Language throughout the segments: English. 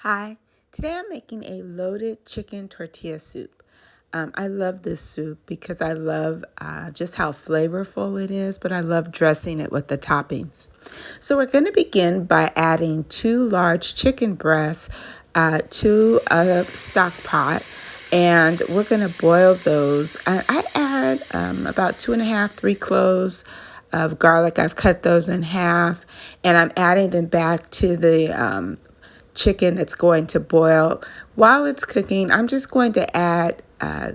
Hi, today I'm making a loaded chicken tortilla soup. I love this soup because I love just how flavorful it is, but I love dressing it with the toppings. So we're going to begin by adding 2 large chicken breasts to a stock pot, and we're going to boil those. I add about 2.5, 3 cloves of garlic. I've cut those in half, and I'm adding them back to the chicken that's going to boil. While it's cooking, I'm just going to add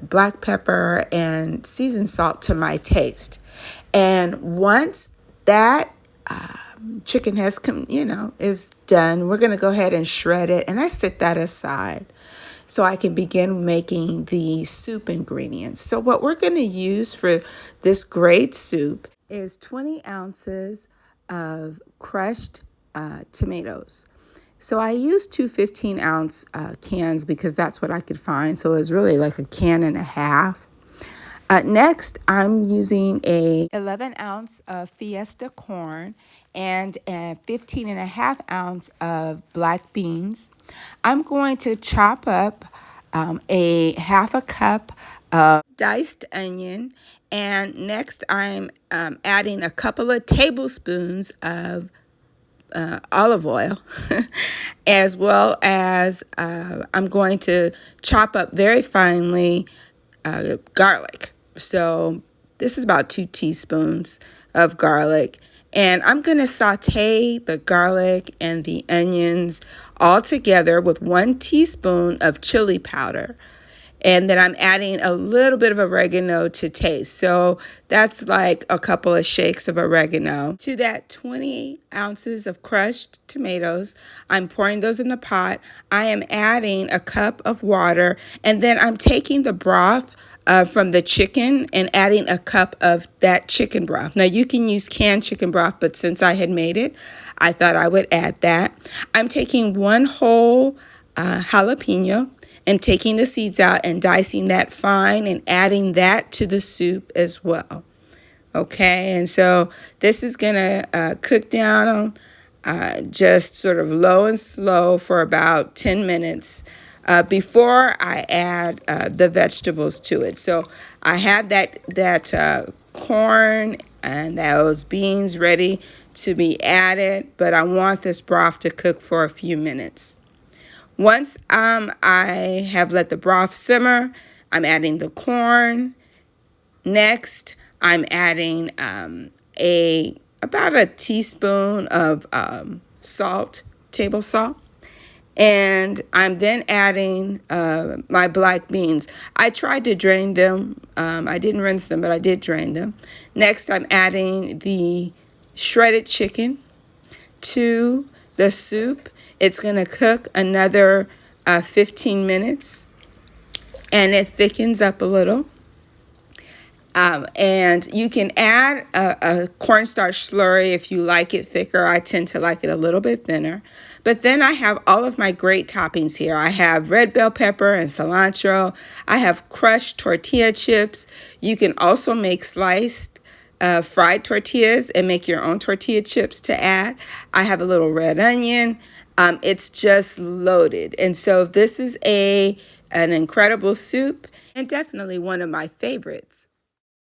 black pepper and seasoned salt to my taste. And once that chicken has is done, we're going to go ahead and shred it, and I set that aside so I can begin making the soup ingredients. So what we're going to use for this great soup is 20 ounces of crushed tomatoes. So I used 2 15-ounce cans because that's what I could find. So it was really like a can and a half. Next, I'm using a 11-ounce of Fiesta corn and a 15.5-ounce of black beans. I'm going to chop up a half a cup of diced onion. And next, I'm adding a couple of tablespoons of olive oil, as well as I'm going to chop up very finely garlic. So this is about 2 teaspoons of garlic. And I'm going to saute the garlic and the onions all together with 1 teaspoon of chili powder. And then I'm adding a little bit of oregano to taste. So that's like a couple of shakes of oregano. To that 20 ounces of crushed tomatoes, I'm pouring those in the pot. I am adding a cup of water, and then I'm taking the broth from the chicken and adding a cup of that chicken broth. Now you can use canned chicken broth, but since I had made it, I thought I would add that. I'm taking 1 whole jalapeno and taking the seeds out and dicing that fine and adding that to the soup as well. Okay, and so this is going to cook down just sort of low and slow for about 10 minutes before I add the vegetables to it. So I have that corn and those beans ready to be added, but I want this broth to cook for a few minutes. Once I have let the broth simmer, I'm adding the corn. Next, I'm adding about a teaspoon of salt, table salt. And I'm then adding my black beans. I tried to drain them. I didn't rinse them, but I did drain them. Next, I'm adding the shredded chicken to the soup. It's going to cook another 15 minutes, and it thickens up a little. And you can add a cornstarch slurry if you like it thicker. I tend to like it a little bit thinner. But then I have all of my great toppings here. I have red bell pepper and cilantro. I have crushed tortilla chips. You can also make sliced fried tortillas and make your own tortilla chips to add. I have a little red onion. It's just loaded. And so this is an incredible soup and definitely one of my favorites.